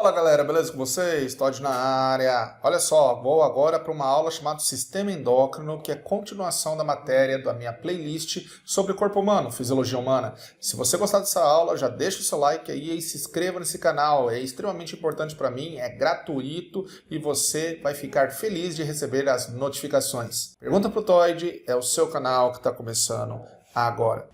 Fala galera, beleza com vocês? Todd na área. Olha só, vou agora para uma aula chamada Sistema Endócrino, que é continuação da matéria da minha playlist sobre o corpo humano, fisiologia humana. Se você gostar dessa aula, já deixa o seu like aí e se inscreva nesse canal. É extremamente importante para mim, é gratuito e você vai ficar feliz de receber as notificações. Pergunta pro Todd, é o seu canal que está começando agora.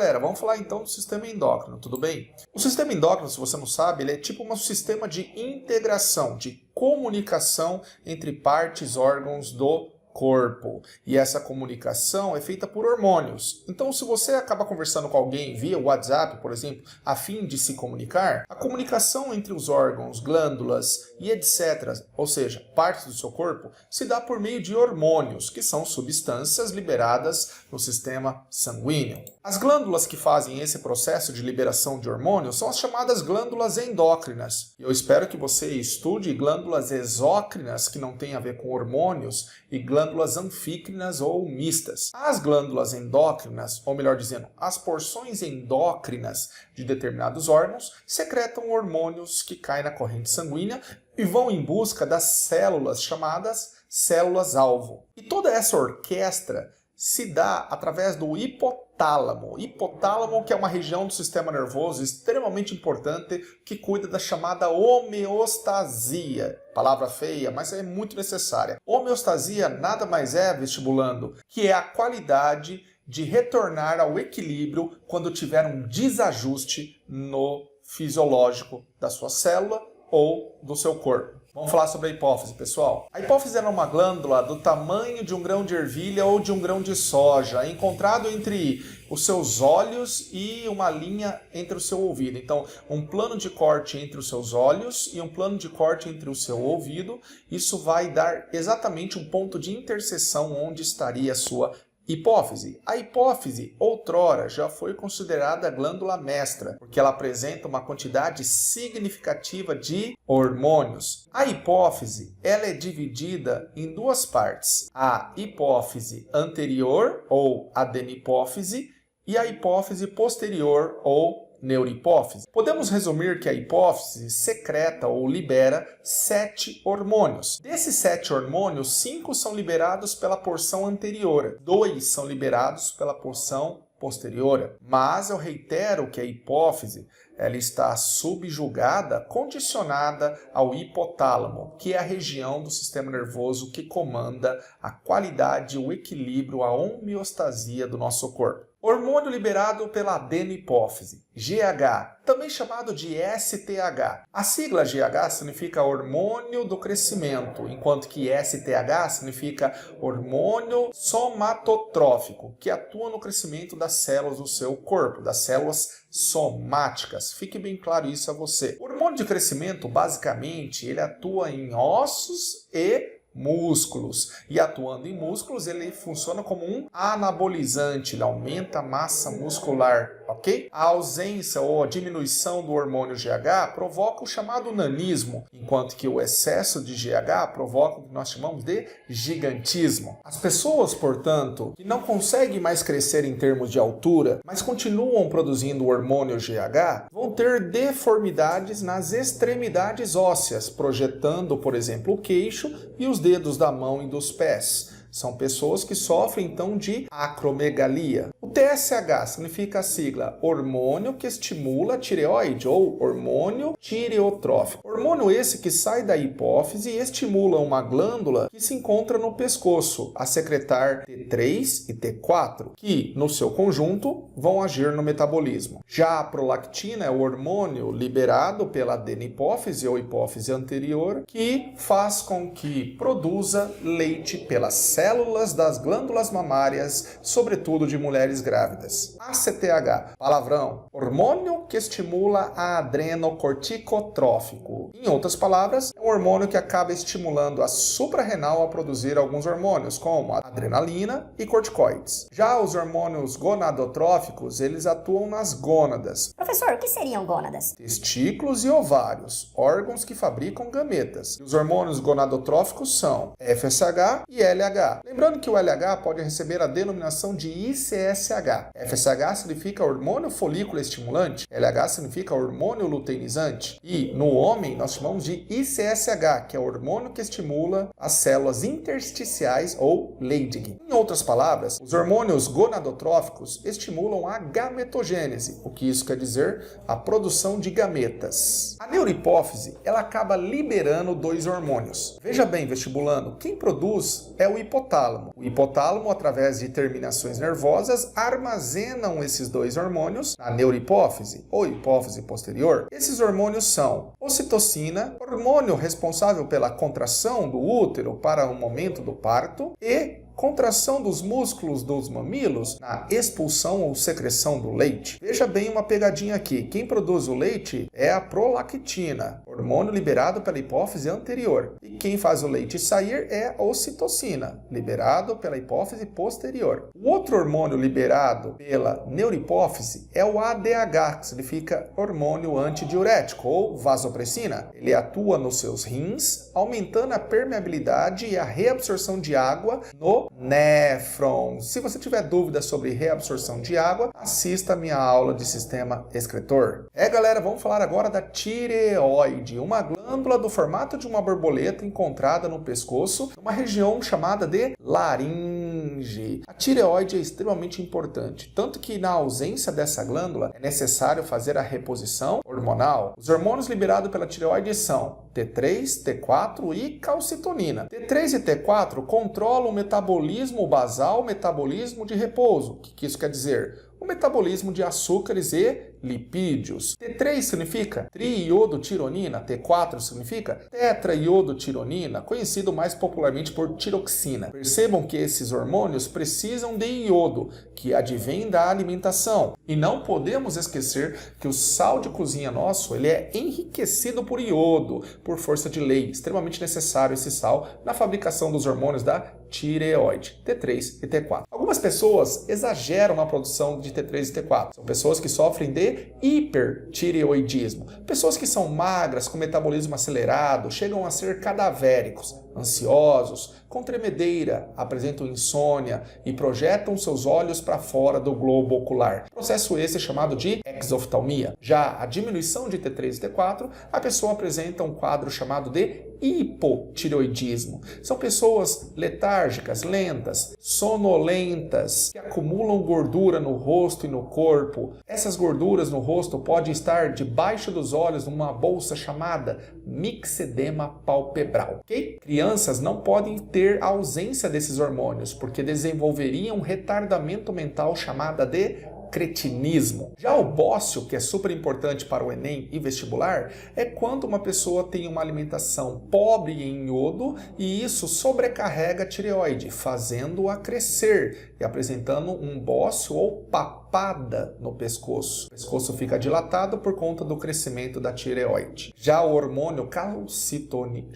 Galera, vamos falar então do sistema endócrino, tudo bem? O sistema endócrino, se você não sabe, ele é tipo um sistema de integração, de comunicação entre partes, órgãos do corpo. E essa comunicação é feita por hormônios. Então, se você acaba conversando com alguém via WhatsApp, por exemplo, a fim de se comunicar, a comunicação entre os órgãos, glândulas e etc., ou seja, partes do seu corpo, se dá por meio de hormônios, que são substâncias liberadas no sistema sanguíneo. As glândulas que fazem esse processo de liberação de hormônios são as chamadas glândulas endócrinas. Eu espero que você estude glândulas exócrinas, que não têm a ver com hormônios, e glândulas anfícrinas ou mistas. As glândulas endócrinas, ou melhor dizendo, as porções endócrinas de determinados órgãos, secretam hormônios que caem na corrente sanguínea e vão em busca das células chamadas células-alvo. E toda essa orquestra se dá através do hipotálamo. Hipotálamo, que é uma região do sistema nervoso extremamente importante que cuida da chamada homeostasia. Palavra feia, mas é muito necessária. Homeostasia nada mais é, vestibulando, que é a qualidade de retornar ao equilíbrio quando tiver um desajuste no fisiológico da sua célula ou do seu corpo. Vamos falar sobre a hipófise, pessoal. A hipófise é uma glândula do tamanho de um grão de ervilha ou de um grão de soja, encontrado entre os seus olhos e uma linha entre o seu ouvido. Então, um plano de corte entre os seus olhos e um plano de corte entre o seu ouvido, isso vai dar exatamente um ponto de interseção onde estaria a sua hipófise. A hipófise, outrora, já foi considerada a glândula mestra, porque ela apresenta uma quantidade significativa de hormônios. A hipófise, ela é dividida em duas partes. A hipófise anterior, ou adenipófise, e a hipófise posterior, ou neurohipófise. Podemos resumir que a hipófise secreta ou libera 7 hormônios. Desses 7 hormônios, 5 são liberados pela porção anterior, 2 são liberados pela porção posterior. Mas eu reitero que a hipófise ela está subjugada, condicionada ao hipotálamo, que é a região do sistema nervoso que comanda a qualidade, o equilíbrio, a homeostasia do nosso corpo. Hormônio liberado pela adenipófise, GH, também chamado de STH. A sigla GH significa hormônio do crescimento, enquanto que STH significa hormônio somatotrófico, que atua no crescimento das células do seu corpo, das células somáticas. Fique bem claro isso a você. O hormônio de crescimento, basicamente, ele atua em ossos e músculos. E atuando em músculos, ele funciona como um anabolizante, ele aumenta a massa muscular, ok? A ausência ou a diminuição do hormônio GH provoca o chamado nanismo, enquanto que o excesso de GH provoca o que nós chamamos de gigantismo. As pessoas, portanto, que não conseguem mais crescer em termos de altura, mas continuam produzindo o hormônio GH, vão ter deformidades nas extremidades ósseas, projetando, por exemplo, o queixo e os dedos da mão e dos pés. São pessoas que sofrem, então, de acromegalia. O TSH significa a sigla hormônio que estimula a tireoide ou hormônio tireotrófico. Hormônio esse que sai da hipófise e estimula uma glândula que se encontra no pescoço, a secretar T3 e T4, que, no seu conjunto, vão agir no metabolismo. Já a prolactina é o hormônio liberado pela adenipófise ou hipófise anterior, que faz com que produza leite pelas células das glândulas mamárias, sobretudo de mulheres mulheres grávidas. ACTH, palavrão, hormônio que estimula a adrenocorticotrófico. Em outras palavras, é um hormônio que acaba estimulando a suprarrenal a produzir alguns hormônios, como a adrenalina e corticoides. Já os hormônios gonadotróficos, eles atuam nas gônadas. Professor, o que seriam gônadas? Testículos e ovários, órgãos que fabricam gametas. E os hormônios gonadotróficos são FSH e LH. Lembrando que o LH pode receber a denominação de ICSH. FSH significa hormônio folículo estimulante, LH significa hormônio luteinizante. E no homem nós chamamos de ICSH, que é o hormônio que estimula as células intersticiais ou Leydig. Em outras palavras, os hormônios gonadotróficos estimulam a gametogênese, o que isso quer dizer? A produção de gametas. A neurohipófise, ela acaba liberando dois hormônios. Veja bem, vestibulando, quem produz é o hipotálamo. O hipotálamo, através de terminações nervosas, armazenam esses dois hormônios na neurohipófise ou hipófise posterior. Esses hormônios são ocitocina, hormônio responsável pela contração do útero para o momento do parto, e contração dos músculos dos mamilos na expulsão ou secreção do leite. Veja bem uma pegadinha aqui. Quem produz o leite é a prolactina, hormônio liberado pela hipófise anterior. E quem faz o leite sair é a ocitocina, liberado pela hipófise posterior. O outro hormônio liberado pela neurohipófise é o ADH, que significa hormônio antidiurético ou vasopressina. Ele atua nos seus rins, aumentando a permeabilidade e a reabsorção de água no néfron. Se você tiver dúvidas sobre reabsorção de água, assista a minha aula de sistema excretor. Galera, vamos falar agora da tireoide, uma glândula do formato de uma borboleta encontrada no pescoço, numa região chamada de laringe. A tireoide é extremamente importante, tanto que na ausência dessa glândula é necessário fazer a reposição hormonal. Os hormônios liberados pela tireoide são T3, T4 e calcitonina. T3 e T4 controlam o metabolismo basal, o metabolismo de repouso. O que isso quer dizer? O metabolismo de açúcares e lipídios. T3 significa triiodotironina, T4 significa tetraiodotironina, conhecido mais popularmente por tiroxina. Percebam que esses hormônios precisam de iodo, que advém da alimentação. E não podemos esquecer que o sal de cozinha nosso, ele é enriquecido por iodo, por força de lei. Extremamente necessário esse sal na fabricação dos hormônios da tireoide, T3 e T4. Algumas pessoas exageram na produção de T3 e T4. São pessoas que sofrem de hipertireoidismo. Pessoas que são magras, com metabolismo acelerado, chegam a ser cadavéricos, ansiosos, com tremedeira, apresentam insônia e projetam seus olhos para fora do globo ocular. Processo esse é chamado de exoftalmia. Já a diminuição de T3 e T4, a pessoa apresenta um quadro chamado de hipotireoidismo. São pessoas letárgicas, lentas, sonolentas, que acumulam gordura no rosto e no corpo. Essas gorduras no rosto podem estar debaixo dos olhos numa bolsa chamada mixedema palpebral. Okay? Crianças não podem ter a ausência desses hormônios, porque desenvolveriam um retardamento mental chamada de cretinismo. Já o bócio, que é super importante para o Enem e vestibular, é quando uma pessoa tem uma alimentação pobre em iodo e isso sobrecarrega a tireoide, fazendo-a crescer e apresentando um bócio ou papada no pescoço. O pescoço fica dilatado por conta do crescimento da tireoide. Já o hormônio calcitonina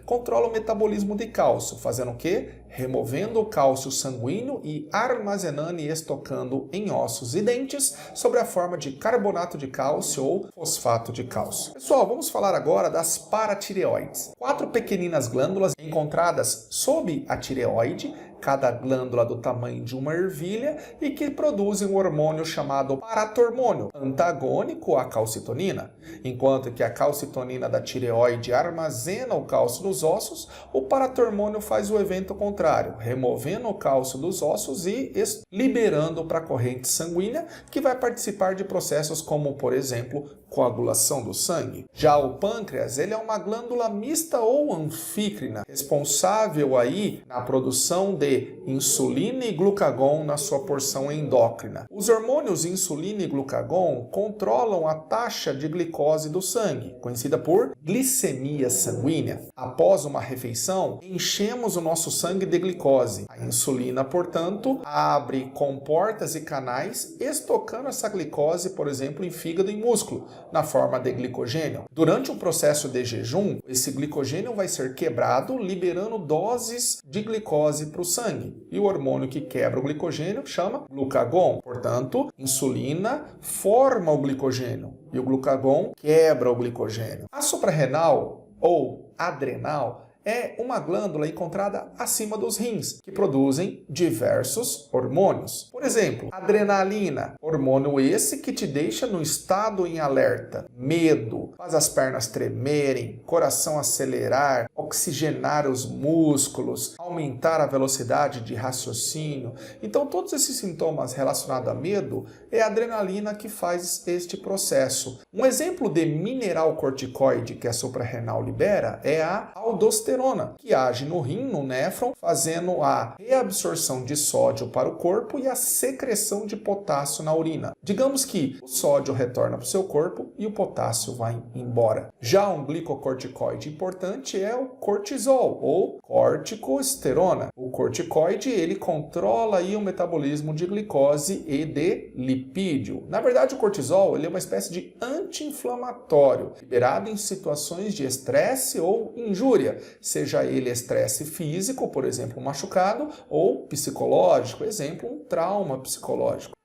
controla o metabolismo de cálcio, fazendo o quê? Removendo o cálcio sanguíneo e armazenando e estocando em ossos e dentes sob a forma de carbonato de cálcio ou fosfato de cálcio. Pessoal, vamos falar agora das paratireoides. 4 pequeninas glândulas encontradas sob a tireoide, cada glândula do tamanho de uma ervilha, e que produzem um hormônio chamado paratormônio, antagônico à calcitonina. Enquanto que a calcitonina da tireoide armazena o cálcio nos ossos, o paratormônio faz o evento contrário, removendo o cálcio dos ossos e liberando para a corrente sanguínea, que vai participar de processos como, por exemplo, coagulação do sangue. Já o pâncreas, ele é uma glândula mista ou anfícrina, responsável aí na produção de de insulina e glucagon na sua porção endócrina. Os hormônios insulina e glucagon controlam a taxa de glicose do sangue, conhecida por glicemia sanguínea. Após uma refeição, enchemos o nosso sangue de glicose. A insulina, portanto, abre comportas e canais, estocando essa glicose, por exemplo, em fígado e músculo, na forma de glicogênio. Durante um processo de jejum, esse glicogênio vai ser quebrado, liberando doses de glicose para o sangue. E o hormônio que quebra o glicogênio chama glucagon. Portanto, insulina forma o glicogênio e o glucagon quebra o glicogênio. A suprarrenal ou adrenal é uma glândula encontrada acima dos rins, que produzem diversos hormônios. Por exemplo, adrenalina, hormônio esse que te deixa no estado em alerta, medo, faz as pernas tremerem, coração acelerar, oxigenar os músculos, aumentar a velocidade de raciocínio. Então, todos esses sintomas relacionados a medo é a adrenalina que faz este processo. Um exemplo de mineral corticoide que a suprarrenal libera é a aldosterona, que age no rim, no néfron, fazendo a reabsorção de sódio para o corpo e a secreção de potássio na urina. Digamos que o sódio retorna para o seu corpo e o potássio vai embora. Já um glicocorticoide importante é o cortisol, ou corticosterona. O corticoide, ele controla aí o metabolismo de glicose e de lipídio. Na verdade, o cortisol, ele é uma espécie de anti-inflamatório, liberado em situações de estresse ou injúria, seja ele estresse físico, por exemplo, um machucado, ou psicológico, exemplo, um trauma psicológico.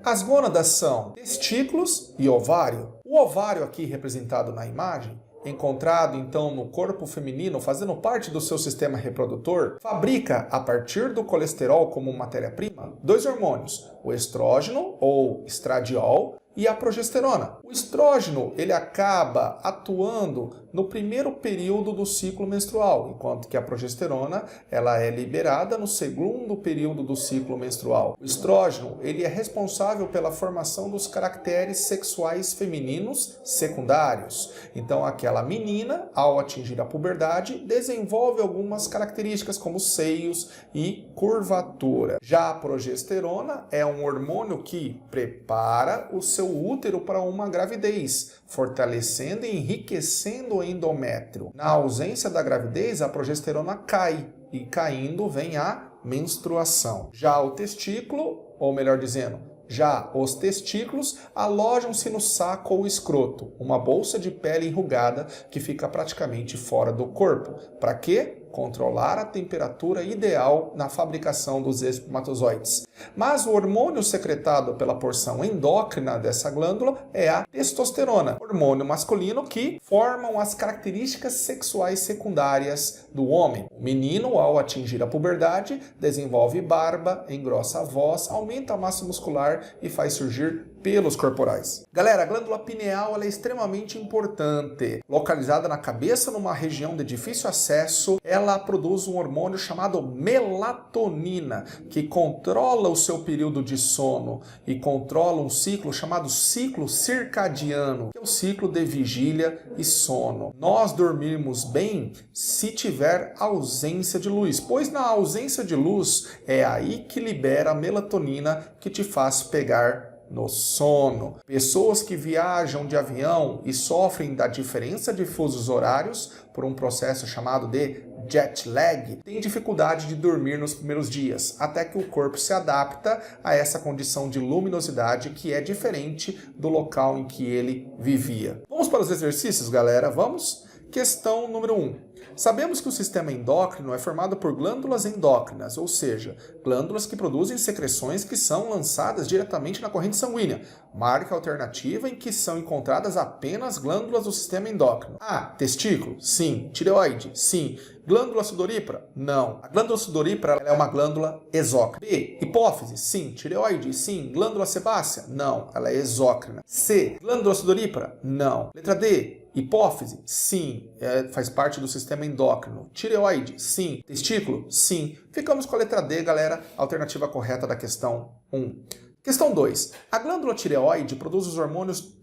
As gônadas são testículos e ovário. O ovário aqui representado na imagem, encontrado então no corpo feminino, fazendo parte do seu sistema reprodutor, fabrica a partir do colesterol como matéria-prima dois hormônios, o estrógeno ou estradiol e a progesterona. O estrógeno, ele acaba atuando no primeiro período do ciclo menstrual, enquanto que a progesterona, ela é liberada no segundo período do ciclo menstrual. O estrógeno, ele é responsável pela formação dos caracteres sexuais femininos secundários. Então, aquela menina, ao atingir a puberdade, desenvolve algumas características como seios e curvatura. Já a progesterona é um hormônio que prepara o seu útero para uma gravidez, fortalecendo e enriquecendo o endométrio. Na ausência da gravidez, a progesterona cai, e caindo vem a menstruação. Já o testículo, ou melhor dizendo, já os testículos alojam-se no saco ou escroto, uma bolsa de pele enrugada que fica praticamente fora do corpo. Para quê? Controlar a temperatura ideal na fabricação dos espermatozoides. Mas o hormônio secretado pela porção endócrina dessa glândula é a testosterona, hormônio masculino que formam as características sexuais secundárias do homem. O menino, ao atingir a puberdade, desenvolve barba, engrossa a voz, aumenta a massa muscular e faz surgir pelos corporais. Galera, a glândula pineal ela é extremamente importante. Localizada na cabeça, numa região de difícil acesso, ela produz um hormônio chamado melatonina, que controla o seu período de sono e controla um ciclo chamado ciclo circadiano, que é o ciclo de vigília e sono. Nós dormimos bem se tiver ausência de luz, pois na ausência de luz é aí que libera a melatonina que te faz pegar no sono. Pessoas que viajam de avião e sofrem da diferença de fusos horários por um processo chamado de jet lag, têm dificuldade de dormir nos primeiros dias, até que o corpo se adapta a essa condição de luminosidade que é diferente do local em que ele vivia. Vamos para os exercícios, galera? Vamos? Questão número 1. Sabemos que o sistema endócrino é formado por glândulas endócrinas, ou seja, glândulas que produzem secreções que são lançadas diretamente na corrente sanguínea. Marca alternativa em que são encontradas apenas glândulas do sistema endócrino. A. Testículo? Sim. Tireoide? Sim. Glândula sudorípara? Não. A glândula sudorípara é uma glândula exócrina. B. Hipófise? Sim. Tireoide? Sim. Glândula sebácea? Não. Ela é exócrina. C. Glândula sudorípara? Não. Letra D. Hipófise? Sim. Faz parte do sistema endócrino. Tireoide? Sim. Testículo? Sim. Ficamos com a letra D, galera. Alternativa correta da questão 1. Questão 2. A glândula tireoide produz os hormônios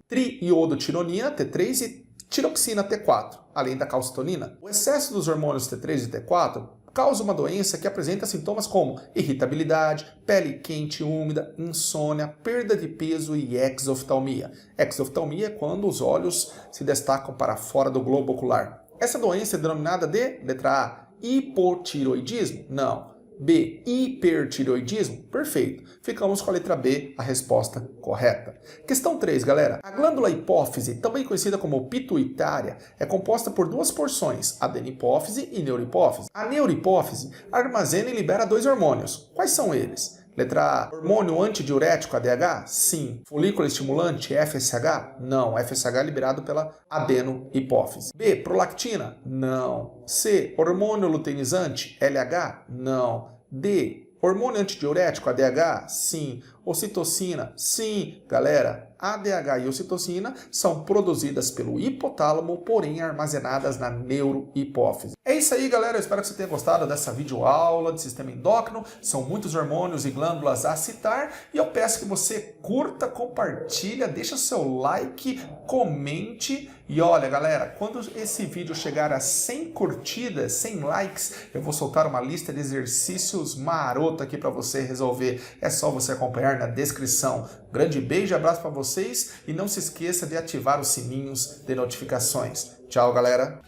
triiodotironina, T3, e tiroxina, T4, além da calcitonina. O excesso dos hormônios T3 e T4 causa uma doença que apresenta sintomas como irritabilidade, pele quente e úmida, insônia, perda de peso e exoftalmia. Exoftalmia é quando os olhos se destacam para fora do globo ocular. Essa doença é denominada de, letra A, hipotiroidismo? Não. B, hipertireoidismo? Perfeito. Ficamos com a letra B, a resposta correta. Questão 3, galera. A glândula hipófise, também conhecida como pituitária, é composta por duas porções, adenipófise e neurohipófise. A neurohipófise armazena e libera dois hormônios. Quais são eles? Letra A, hormônio antidiurético ADH? Sim. Folículo estimulante FSH? Não. FSH é liberado pela adenohipófise. B, prolactina? Não. C, hormônio luteinizante LH? Não. D, hormônio antidiurético ADH? Sim. Ocitocina? Sim. Galera, ADH e ocitocina são produzidas pelo hipotálamo, porém armazenadas na neurohipófise. É isso aí, galera. Eu espero que você tenha gostado dessa videoaula de sistema endócrino. São muitos hormônios e glândulas a citar. E eu peço que você curta, compartilha, deixa seu like, comente. E olha, galera, quando esse vídeo chegar a 100 curtidas, 100 likes, eu vou soltar uma lista de exercícios maroto aqui para você resolver. É só você acompanhar na descrição. Grande beijo e abraço para vocês. E não se esqueça de ativar os sininhos de notificações. Tchau, galera!